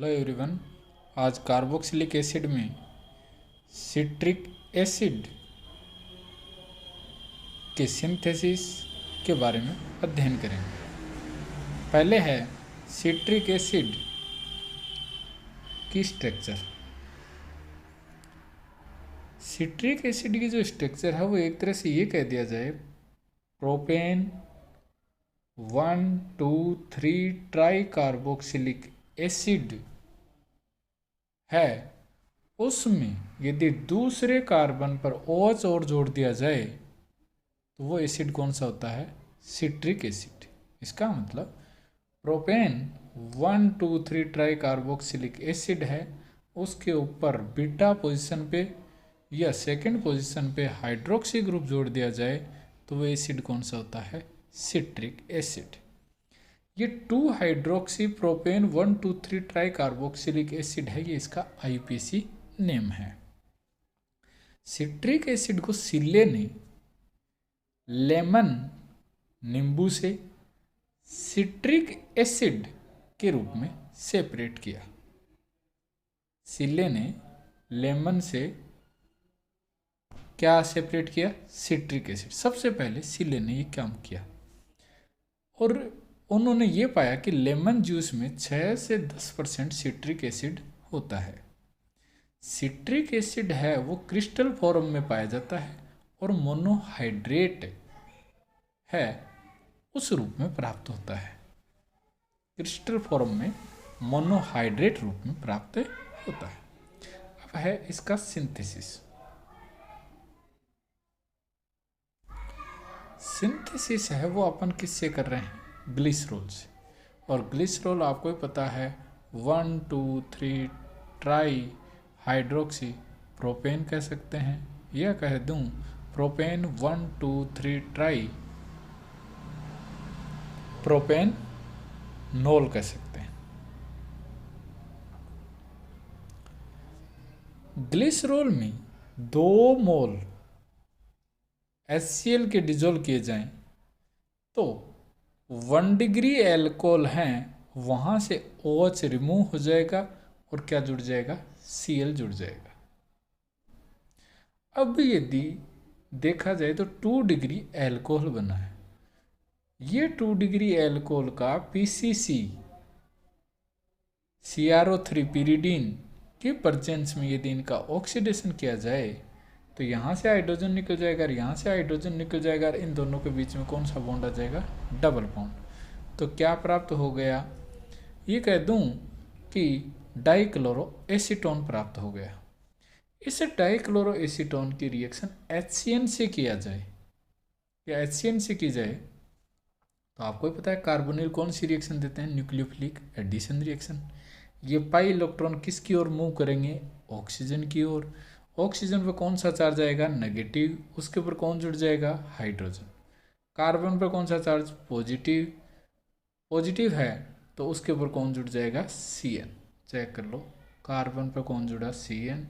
Hello everyone. आज carboxylic acid में citric acid के सिंथेसिस के बारे में अध्ययन करेंगे। पहले है सिट्रिक एसिड की स्ट्रक्चर। सिट्रिक एसिड की जो स्ट्रक्चर है वो एक तरह से ये कह दिया जाए, प्रोपेन 1,2,3 ट्राई कार्बोक्सिलिक एसिड है, उसमें यदि दूसरे कार्बन पर OH और जोड़ दिया जाए तो वो एसिड कौन सा होता है? Citric acid. इसका मतलब प्रोपेन 1,2,3 ट्राई कार्बोक्सिलिक एसिड है, उसके ऊपर बीटा पोजीशन पे या सेकंड पोजीशन पे हाइड्रोक्सी ग्रुप जोड़ दिया जाए तो वो एसिड कौन सा होता है? Citric acid. ये 2 hydroxy propane 1,2,3 try carboxylic acid है, ये इसका IUPAC नेम है। सिट्रिक एसिड को सिल्ले ने लेमन नींबू से सिट्रिक एसिड के रूप में सेपरेट किया। सिल्ले ने लेमन से क्या सेपरेट किया? Citric acid. सबसे पहले सिल्ले ने ये काम किया और उन्होंने ये पाया कि लेमन जूस में 6 से 10% सिट्रिक एसिड होता है। सिट्रिक एसिड है वो क्रिस्टल फॉर्म में पाया जाता है और मोनोहाइड्रेट है उस रूप में प्राप्त होता है। क्रिस्टल फॉर्म में मोनोहाइड्रेट रूप में प्राप्त होता है। अब है इसका सिंथेसिस। सिंथेसिस है वो अपन किससे कर रहे हैं? ग्लिसरॉल से। और ग्लिसरॉल आपको ही पता है 1,2,3 ट्राई हाइड्रोक्सी प्रोपेन कह सकते हैं, या कह दूं प्रोपेन 1,2,3 ट्राई प्रोपेन नॉल कह सकते हैं। ग्लिसरॉल में 2 मोल HCl के डिजोल्व किए जाएं तो 1 डिग्री एल्कोहल हैं, वहाँ से OH रिमूव हो जाएगा और क्या जुड़ जाएगा? Cl जुड़ जाएगा। अब यदि देखा जाए तो 2 डिग्री एल्कोहल बना है। ये 2 डिग्री एल्कोहल का PCC CrO3 pyridine के प्रेजेंस में यदि इनका ऑक्सीडेशन किया जाए तो यहाँ से हाइड्रोजन निकल जाएगा और यहाँ से हाइड्रोजन निकल जाएगा और इन दोनों के बीच में कौन सा बॉन्ड आ जाएगा? Double bond. तो क्या प्राप्त हो गया? ये कह दूं कि डाइक्लोरो एसीटोन प्राप्त हो गया। इस डाइक्लोरो एसीटोन की रिएक्शन HCN से किया जाए या HCN से की जाए तो आपको ही पता है कार्बोनिल कौन सी रिएक्शन देते हैं? Nucleophilic addition reaction. ये पाई इलेक्ट्रॉन किसकी ओर मूव करेंगे? ऑक्सीजन की ओर। ऑक्सीजन पर कौन सा चार्ज आएगा? नेगेटिव। उसके ऊपर कौन जुड़ जाएगा? हाइड्रोजन। कार्बन पर कौन सा चार्ज? पॉजिटिव। पॉजिटिव है तो उसके ऊपर कौन जुड़ जाएगा? Cn। चेक कर लो, कार्बन पर कौन जुड़ा? Cn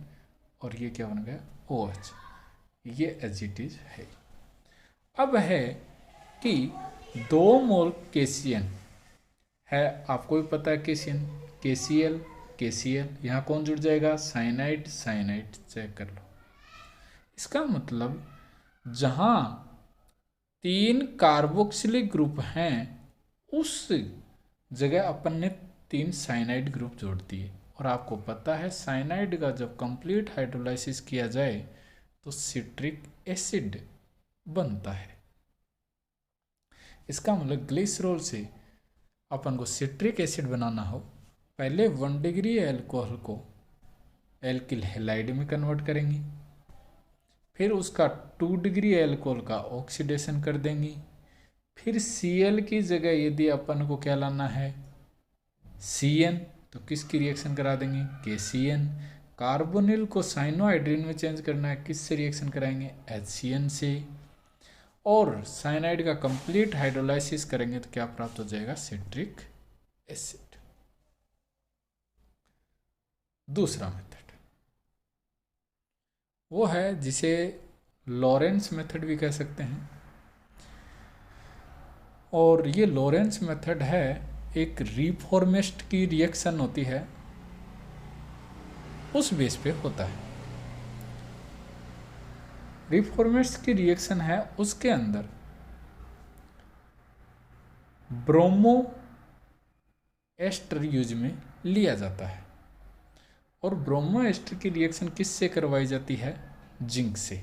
और ये क्या बन गया? OH। ये एज इट इज है। अब है कि 2 मोल KCN है, आपको भी पता है KCl यहाँ कौन जुड़ जाएगा? साइनाइड। चेक कर लो। इसका मतलब जहां 3 कार्बोक्सिलिक ग्रुप हैं उस जगह अपन ने 3 साइनाइड ग्रुप जोड़ दिए। और आपको पता है साइनाइड का जब कंप्लीट हाइड्रोलाइसिस किया जाए तो सिट्रिक एसिड बनता है। इसका मतलब ग्लिसरॉल से अपन को सिट्रिक एसिड बनाना हो, पहले 1 डिग्री एल्कोहल को एल्किल हैलाइड में कन्वर्ट करेंगे, फिर उसका 2 डिग्री एल्कोहल का ऑक्सीडेशन कर देंगे, फिर Cl की जगह यदि अपन को क्या लाना है? Cn, तो किसकी रिएक्शन करा देंगे? KCN। कार्बोनिल को साइनोहाइड्रिन में चेंज करना है, किससे रिएक्शन कराएंगे? HCN से। और साइनाइड का कंप्लीट हाइड्रोलाइसिस करेंगे तो क्या प्राप्त हो जाएगा? Citric acid. दूसरा मेथड वो है जिसे लॉरेंस मेथड भी कह सकते हैं। और ये लॉरेंस मेथड है, एक रीफॉर्मेस्ट की रिएक्शन होती है उस बेस पे होता है। रिफॉर्मेट्स की रिएक्शन है, उसके अंदर ब्रोमो एस्टर यूज में लिया जाता है। और ब्रोमो एस्टर की रिएक्शन किससे करवाई जाती है? जिंक से।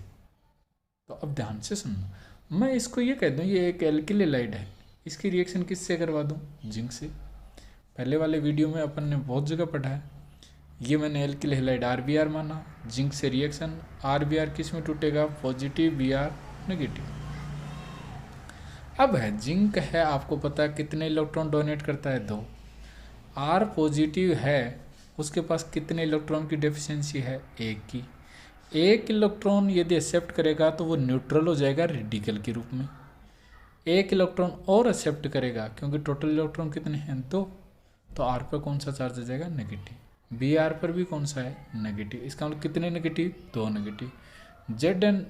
तो अब ध्यान से सुनना, मैं इसको ये कह दूं ये एक एल्किल हैलाइड है, इसकी रिएक्शन किससे करवा दूं? जिंक से। पहले वाले वीडियो में अपन ने बहुत जगह पढ़ा है, ये मैंने एल्किल हैलाइड RBr माना, जिंक से रिएक्शन, RBr किस में टूटेगा? Positive, Br negative. अब है जिंक है, आपको पता है कितने इलेक्ट्रॉन डोनेट करता है? 2। R पॉजिटिव है, उसके पास कितने इलेक्ट्रॉन की डेफिशिएंसी है? 1 की। 1 इलेक्ट्रॉन यदि एक्सेप्ट करेगा तो वो न्यूट्रल हो जाएगा रेडिकल के रूप में। 1 इलेक्ट्रॉन और एक्सेप्ट करेगा, क्योंकि टोटल इलेक्ट्रॉन कितने हैं? 2। तो R पर कौन सा चार्ज आ जाएगा? नेगेटिव। Br पर भी कौन सा है? नेगेटिव। इसका मतलब कितने नेगेटिव? 2 नेगेटिव। Zn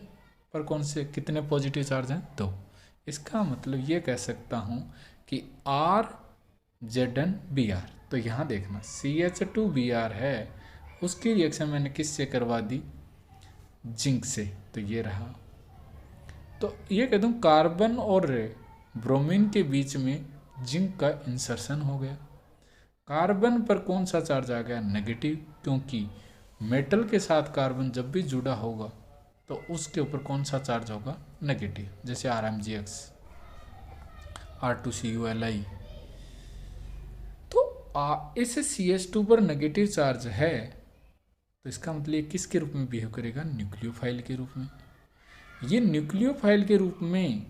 पर कौन से कितने पॉजिटिव चार्ज हैं? 2। इसका मतलब ये कह सकता हूँ कि R Zn Br। तो यहाँ देखना CH2Br है, उसकी रिएक्शन मैंने किससे करवा दी? जिंक से। तो ये रहा। तो ये कह दूँ कार्बन और ब्रोमीन के बीच में जिंक का इंसर्शन हो गया। कार्बन पर कौन सा चार्ज आ गया? नेगेटिव, क्योंकि मेटल के साथ कार्बन जब भी जुड़ा होगा तो उसके ऊपर कौन सा चार्ज होगा? नेगेटिव। जैसे RMgx, R2CuLi। तो इस CH2 पर नेगेटिव चार्ज है, तो इसका मतलब ये किसके रूप में बिहेव करेगा? न्यूक्लियोफाइल के रूप में। ये न्यूक्लियोफाइल के रूप में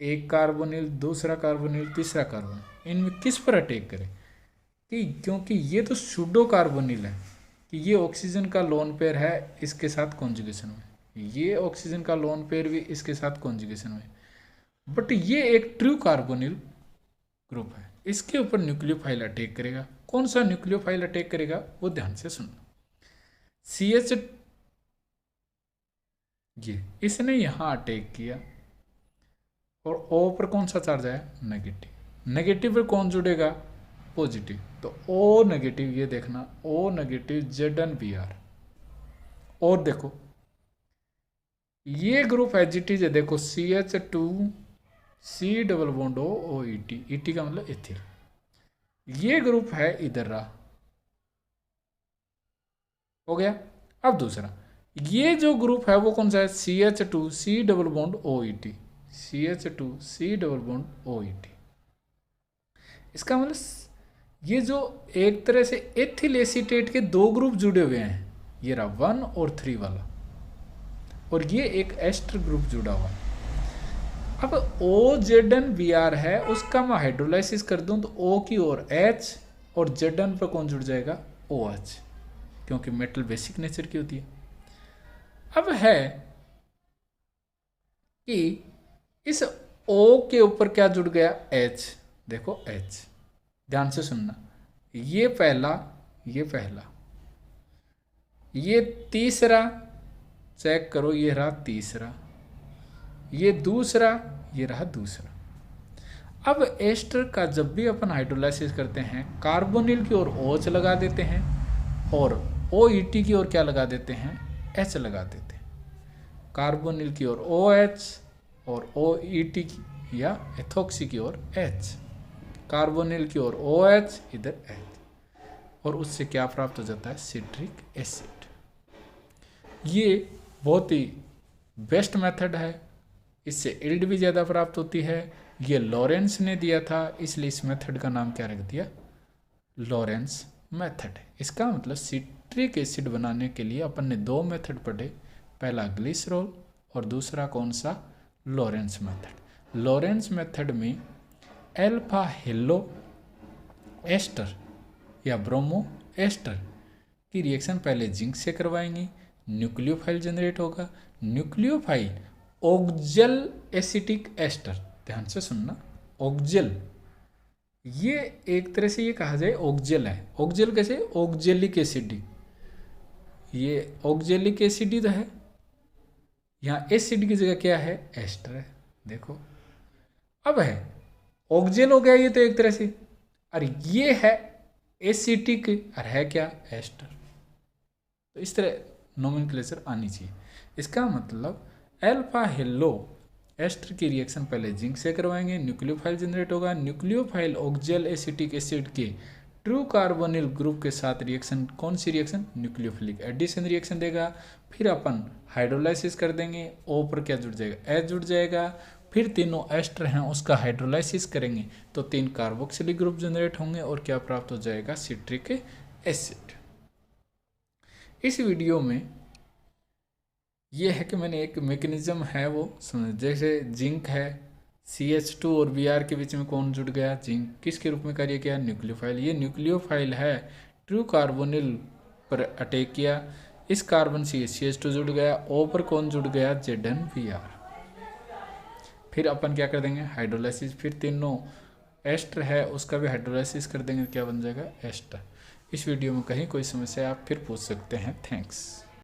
एक कार्बोनिल, दूसरा कार्बोनिल, तीसरा कार्बोनिल, इनमें किस पर अटैक करे? कि क्योंकि ये तो सूडो कार्बोनिल है, कि ये ऑक्सीजन का लोन पेयर है इसके साथ कॉन्जुगेशन में, ये ऑक्सीजन का लोन पेयर भी इसके साथ कॉन्जुगेशन में, बट ये एक ट्रू कार्बोनिल ग्रुप है, इसके ऊपर न्यूक्लियोफाइल अटैक करेगा। कौन सा न्यूक्लियोफाइल अटैक करेगा वो ध्यान से सुनना। CH ये इसने यहाँ अटैक किया और O पर कौन सा चार्ज आया? नेगेटिव। नेगेटिव पर कौन जुड़ेगा? पॉजिटिव। तो O नेगेटिव, ये देखना O नेगेटिव Zn Br। और देखो ये ग्रुप एजिटीज है, देखो CH2 C double bond O ET, ET का मतलब एथिल। ये ग्रुप है इधर रहा, हो गया। अब दूसरा ये जो ग्रुप है वो कौन सा है? CH2 C double bond OET, CH2 C double bond OET। इसका मतलब ये जो एक तरह से एथिल एसीटेट के 2 ग्रुप जुड़े हुए हैं, ये रहा 1 और 3 वाला, और ये एक एस्टर ग्रुप जुड़ा हुआ है। अब OZn Br है, उसका मैं हाइड्रोलाइसिस कर दूं तो O की ओर H और Zn पर कौन जुड़ जाएगा? OH, क्योंकि मेटल बेसिक नेचर की होती है। अब है कि इस O के ऊपर क्या जुड़ गया? H। देखो H, ध्यान से सुनना, ये पहला, ये पहला, ये तीसरा, चेक करो, ये रहा तीसरा, ये दूसरा, ये रहा दूसरा। अब एस्टर का जब भी अपन हाइड्रोलाइसिस करते हैं, कार्बोनिल की ओर OH लगा देते हैं और OET की ओर क्या लगा देते हैं? H लगा देते हैं। कार्बोनिल की ओर OH और OET की या एथोक्सी की ओर H, कार्बोनिल की ओर OH, इधर H, और उससे क्या प्राप्त हो जाता है? Citric acid. ये बहुत ही बेस्ट मेथड है, इससे इल्ड भी ज़्यादा प्राप्त होती है। ये लॉरेंस ने दिया था, इसलिए इस मेथड का नाम क्या रख दिया? Lawrence method. इसका मतलब सिट्रिक एसिड बनाने के लिए अपन ने 2 मेथड पढ़े, पहला ग्लिसरॉल और दूसरा कौन सा? Lawrence method. लॉरेंस मेथड में अल्फा हेलो एस्टर या ब्रोमो एस्टर की रिएक्शन पहले जिंक से करवाएंगे, न्यूक्लियोफाइल जनरेट होगा। न्यूक्लियोफाइल ऑक्जेल एसिटिक एस्टर, ध्यान से सुनना, ऑक्जेल, ये एक तरह से ये कहा जाए ऑक्जेल है। ऑक्जेल कैसे? ऑक्जेलिक एसिड, ये ऑक्जेलिक एसिड ही तो है, यहाँ एसिड की जगह क्या है? एस्टर है। देखो अब है ऑक्जेल हो गया ये तो एक तरह से, और ये है एसिटिक, और है क्या? एस्टर। तो इस तरह नोमेनक्लेचर आनी चाहिए। इसका मतलब अल्फा हेलो एस्टर की रिएक्शन पहले जिंक से करवाएंगे, न्यूक्लियोफाइल जनरेट होगा, न्यूक्लियोफाइल ऑक्जेल एसिटिक एसिड के ट्रू कार्बोनिल ग्रुप के साथ रिएक्शन, कौन सी रिएक्शन, न्यूक्लियोफिलिक एडिशन रिएक्शन देगा। फिर अपन हाइड्रोलाइसिस कर देंगे, ओ पर क्या जुड़ जाएगा, एच जुड़ जाएगा। फिर तीनों एस्टर हैं उसका हाइड्रोलाइसिस करेंगे तो 3 कार्बोक्सिलिक ग्रुप जनरेट होंगे और क्या प्राप्त हो जाएगा, सिट्रिक एसिड। इस वीडियो में ये है कि मैंने एक मैकेनिज्म है वो समझ, जैसे जिंक है, CH2 और Br के बीच में कौन जुड़ गया, जिंक, किसके रूप में कार्य किया, न्यूक्लियोफाइल। ये न्यूक्लियोफाइल है, ट्रू कार्बोनिल पर अटैक किया, इस कार्बन से CH2 जुड़ गया, O पर कौन जुड़ गया, ZnBr। फिर अपन क्या कर देंगे, हाइड्रोलाइसिस, फिर तीनों एस्टर है उसका भी हाइड्रोलाइसिस कर देंगे, क्या बन जाएगा, एस्टर। इस वीडियो में कहीं कोई समस्या आप फिर पूछ सकते हैं। थैंक्स।